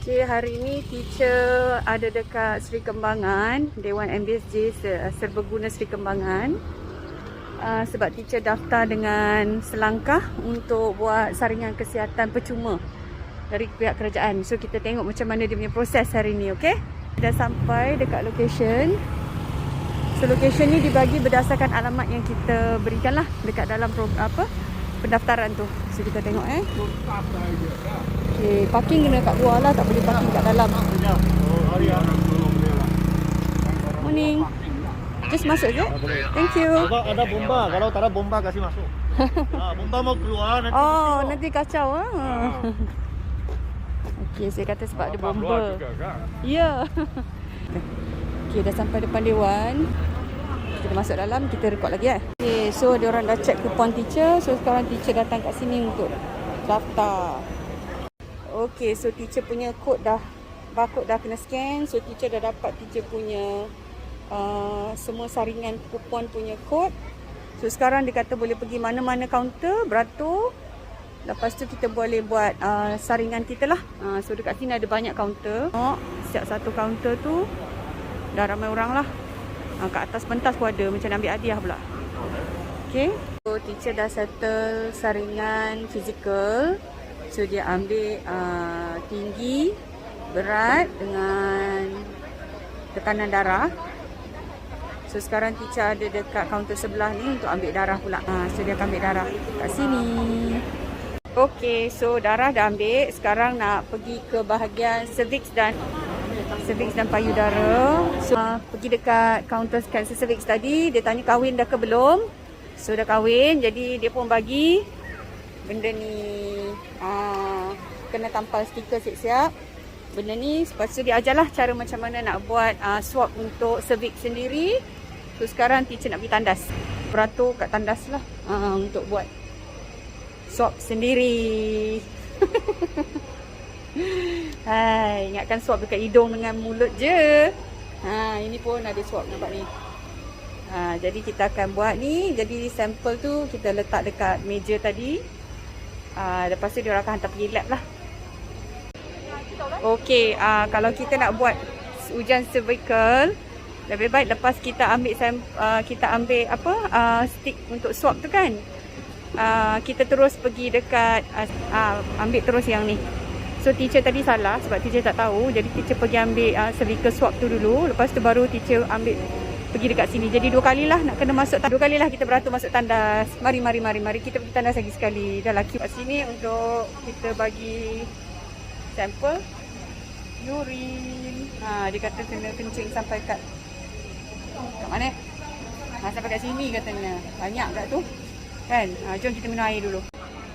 Okay, hari ni teacher ada dekat Seri Kembangan, Dewan MBSJ Serbaguna Seri Kembangan. Sebab teacher daftar dengan selangkah untuk buat saringan kesihatan percuma dari pihak kerajaan. So kita tengok macam mana dia punya proses hari ni, okey? Dah sampai dekat location. So location ni dibagi berdasarkan alamat yang kita berikan lah dekat dalam pendaftaran tu. So kita tengok okay, parking kena kat luar lah, tak boleh parking kat dalam. Morning. Just masuk je. Thank you. Ada bomba, kalau tak ada bomba kasih masuk. Bomba mau keluar nanti. Oh, nanti kacau Okey, saya kata sebab ada bomba. Ya. Okey, dah sampai depan dewan. Kita masuk dalam, kita rekod lagi Okey, so dia orang dah check kupon teacher. So sekarang teacher datang kat sini untuk daftar. Okey, so teacher punya kod dah, barcode dah kena scan. So teacher dah dapat teacher punya semua saringan kupon punya kod. So sekarang dia kata boleh pergi mana-mana kaunter beratur. Lepas tu kita boleh buat saringan kita lah. So dekat sini ada banyak kaunter. Setiap satu kaunter tu dah ramai orang lah. Kat atas pentas pun ada, macam nak ambil hadiah pula. Okay, so teacher dah settle saringan fizikal. So dia ambil tinggi, berat dengan tekanan darah. So sekarang teacher ada dekat kaunter sebelah ni untuk ambil darah pula. So dia akan ambil darah kat sini. Okay, so darah dah ambil. Sekarang nak pergi ke bahagian cervix dan payudara. So pergi dekat kaunter cancer cervix tadi. Dia tanya kahwin dah ke belum. So dah kahwin, jadi dia pun bagi benda ni, kena tampal stiker siap-siap benda ni. Lepas tu dia ajarlah cara macam mana nak buat swab untuk cervix sendiri. So sekarang teacher nak pergi tandas, beratur kat tandas lah untuk buat swab sendiri. Hai, ingatkan swab dekat hidung dengan mulut je. Ini pun ada swab, nampak ni. Jadi kita akan buat ni. Jadi sampel tu kita letak dekat meja tadi. Lepas tu dia akan hantar pergi lab lah. Okey, kalau kita nak buat ujian cervical, lebih baik lepas kita ambil stick untuk swab tu kan, kita terus pergi dekat ambil terus yang ni. So teacher tadi salah sebab teacher tak tahu. Jadi teacher pergi ambil cervical swab tu dulu. Lepas tu baru teacher pergi dekat sini. Jadi dua kalilah nak kena masuk. Dua kalilah kita beratur masuk tandas. Mari kita pergi tandas lagi sekali. Dah laki kat sini untuk kita bagi sampel urine. Dia kata kena kencing sampai kat mana? Sampai kat sini katanya. Banyak kat tu. Kan? Jom kita minum air dulu.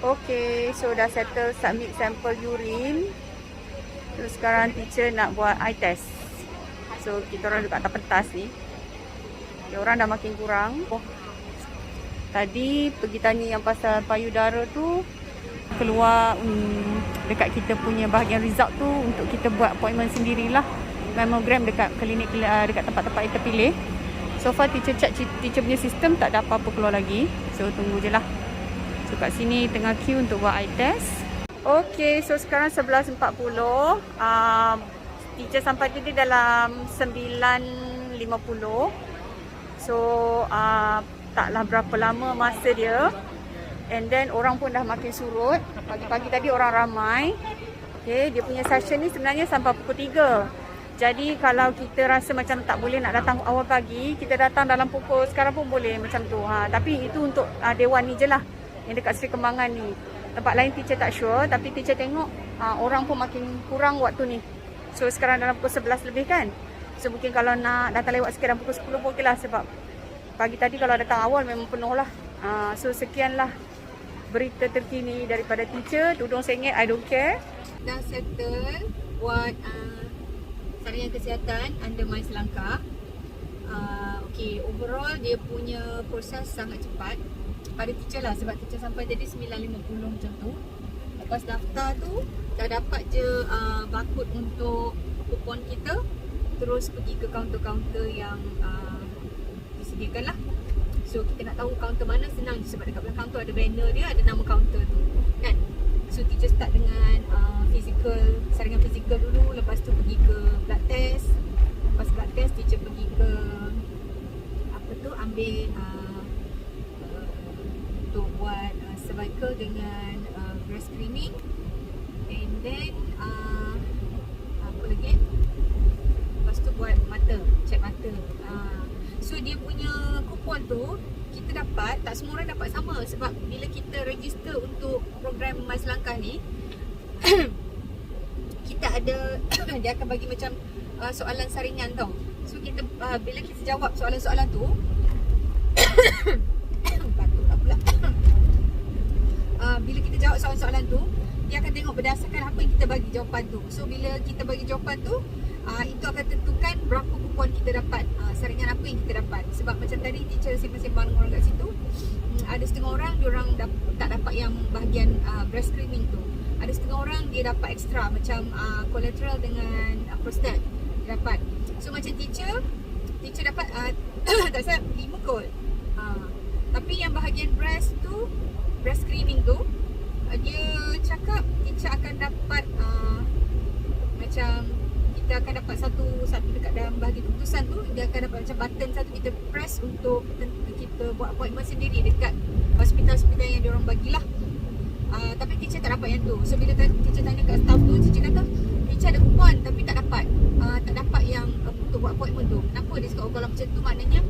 Okay, so dah settle submit sampel urine. Terus sekarang teacher nak buat eye test. So kita orang dekat atas pentas ni. Dia orang dah makin kurang. Tadi pergi tanya yang pasal payudara tu, keluar dekat kita punya bahagian result tu untuk kita buat appointment sendirilah. Mammogram dekat klinik, dekat tempat-tempat yang terpilih. So far teacher check teacher punya sistem tak ada apa-apa keluar lagi. So tunggu je lah. So kat sini tengah queue untuk buat eye test. Okay, so sekarang 11.40. Teacher sampai tadi dalam 9.50. So taklah berapa lama masa dia. And then orang pun dah makin surut. Pagi-pagi tadi orang ramai. Okay, dia punya session ni sebenarnya sampai pukul 3. Jadi kalau kita rasa macam tak boleh nak datang awal pagi, kita datang dalam pukul sekarang pun boleh macam tu. Tapi itu untuk dewan ni je lah, yang dekat Seri Kembangan ni. Tempat lain teacher tak sure, tapi teacher tengok orang pun makin kurang waktu ni. So sekarang dalam pukul 11 lebih kan. So mungkin kalau nak datang lewat sikit dalam pukul 10 pun okey lah. Sebab pagi tadi kalau datang awal memang penuh lah. So sekianlah berita terkini daripada teacher. Tudung sengit, I don't care. Dah settle buat saringan kesihatan under My Selangkah. Okay, overall dia punya proses sangat cepat pada teacher lah, sebab teacher sampai tadi 9.50 macam tu. Lepas daftar tu dah dapat je barcode untuk kupon kita. Terus pergi ke kaunter-kaunter yang disediakan lah. So kita nak tahu kaunter mana, senang je sebab dekat belakang tu ada banner dia, ada nama kaunter tu kan. So teacher start dengan saringan fizikal dulu. tu pergi ke blood test. Lepas blood test, teacher pergi ke ambil untuk buat cervical dengan breast screening. And then apa lagi? Lepas tu buat mata, check mata. So dia punya kupon tu kita dapat, tak semua orang dapat sama. Sebab bila kita register untuk program My Selangkah ni kita ada dia akan bagi macam soalan saringan tau. So kita bila kita jawab soalan-soalan tu batuklah pula. Bila kita jawab soalan-soalan tu, dia akan tengok berdasarkan apa yang kita bagi jawapan tu. So bila kita bagi jawapan tu, itu akan tentukan berapa kupon kita dapat, saringan apa yang kita dapat. Sebab macam tadi teacher sembang-sembang dengan orang kat situ, ada setengah orang diorang tak dapat yang bahagian breast screening tu. Ada setengah orang dia dapat ekstra macam collateral dengan prostat dia dapat. So macam teacher dapat tak salah 5 kot. Tapi yang bahagian breast tu, breast screening tu, dia cakap teacher akan dapat macam kita akan dapat satu dekat dalam bahagian keputusan tu, dia akan dapat macam button satu kita press untuk kita buat appointment sendiri dekat hospital-hospital yang diorang bagilah. Tapi teacher tak dapat yang tu. So bila teacher tanya kat staff tu, teacher kata teacher ada kupon tapi tak dapat yang untuk buat appointment tu. Kenapa? Dia cakap kalau macam tu maknanya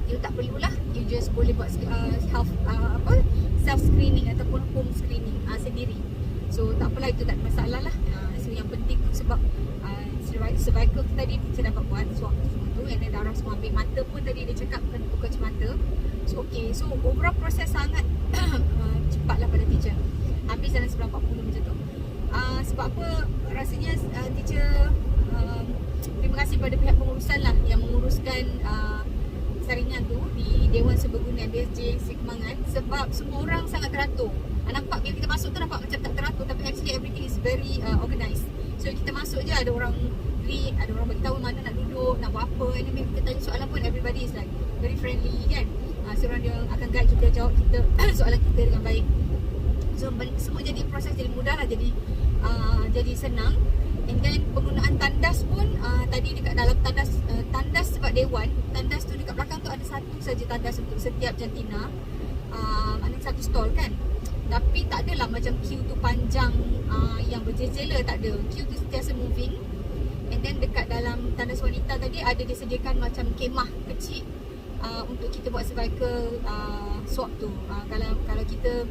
you tak perlulah, you just boleh buat self screening ataupun home screening sendiri. So tak apalah, itu tak ada masalah lah. So yang penting tu sebab cervical tu tadi teacher dapat buat swab semua tu, and then darah semua ambil. Mata pun tadi dia cakap kena buka mata. So okay, so overall proses sangat cepat lah pada teacher, habis dalam 9.40 macam tu. Sebab apa, rasanya teacher terima kasih pada pihak pengurusan lah yang menguruskan saringan tu di Dewan Seberguna DSJ Sekemangan. Sebab semua orang sangat teratur. Nampak bila kita masuk tu nampak macam tak teratur, tapi actually everything is very organised. So kita masuk je, ada orang greet, ada orang bagi tahu mana nak duduk, nak buat apa. And then kita tanya soalan pun everybody is like very friendly kan. So orang dia akan guide kita, jawab kita soalan kita dengan baik. So semua jadi proses jadi mudah lah, jadi senang. And then penggunaan tandas pun tadi dekat dalam tandas sebab dewan, tandas tu dekat belakang tu ada satu saja tandas untuk setiap jantina. Ada satu stall kan. Tapi tak adalah macam queue tu panjang yang berjejela, tak ada. Queue tu sentiasa moving. And then dekat dalam tandas wanita tadi ada disediakan macam kemah kecil untuk kita buat cervical swab tu. Kalau kita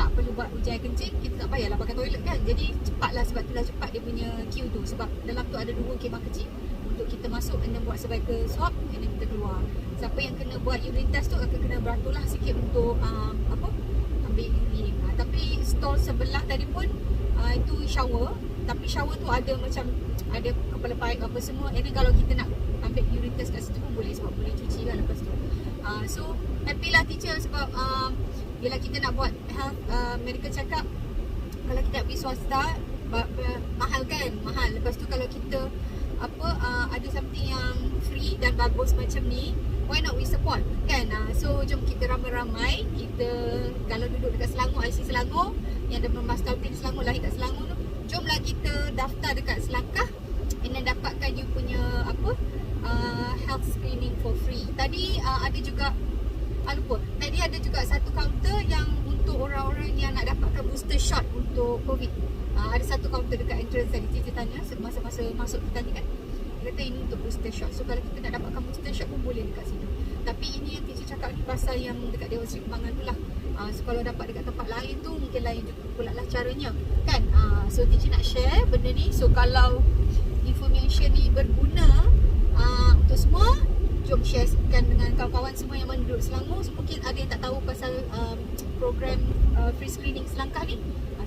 tak perlu buat hujan yang kencing, kita tak payahlah pakai toilet kan. Jadi cepatlah, sebab itulah cepat dia punya queue tu. Sebab dalam tu ada 2 kemah kecil untuk kita masuk and then buat cervical swab and then kita keluar. Siapa yang kena buat urine test tu akan kena beratulah sikit untuk ambil urine. Tapi stall sebelah tadi pun itu shower. Tapi shower tu ada macam ada kepala pipe apa semua. And then kalau kita nak ambil urine test kat situ pun boleh, sebab boleh cuci kan lepas tu. So happy lah teacher sebab bila kita nak buat health medical check up, kalau kita nak pergi swasta mahal kan, mahal. Lepas tu kalau kita ada something yang free dan bagus macam ni, why not we support kan. So jom kita ramai-ramai, kita kalau duduk dekat Selangor, IC Selangor yang ada bermastaltin Selangor, lahir kat Selangor tu, jomlah kita daftar dekat Selangkah and then dapatkan you punya health screening for free. Tadi ada juga tadi ada juga satu kaunter yang untuk orang-orang yang nak dapatkan booster shot untuk COVID. Ada satu kaunter dekat entrance tadi, teacher tanya masa-masa masuk, kita tanya kan, dia kata ini untuk booster shot. So kalau kita nak dapatkan booster shot pun boleh dekat situ. Tapi ini yang teacher cakap ni pasal yang dekat Dewan Seri Kembangan tu lah. So kalau dapat dekat tempat lain tu mungkin lain juga pula lah caranya kan. So teacher nak share benda ni. So kalau information ni berguna untuk semua, jom sharekan dengan kawan-kawan semua yang mana duduk Selangor. So mungkin ada yang tak tahu pasal program free screening Selangkah ni.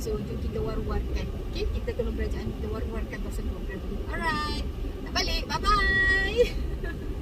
So jom kita war-warkan. Okay, kita tolong kerajaan kita war-warkan pasal program ni. Alright, nak balik, bye-bye.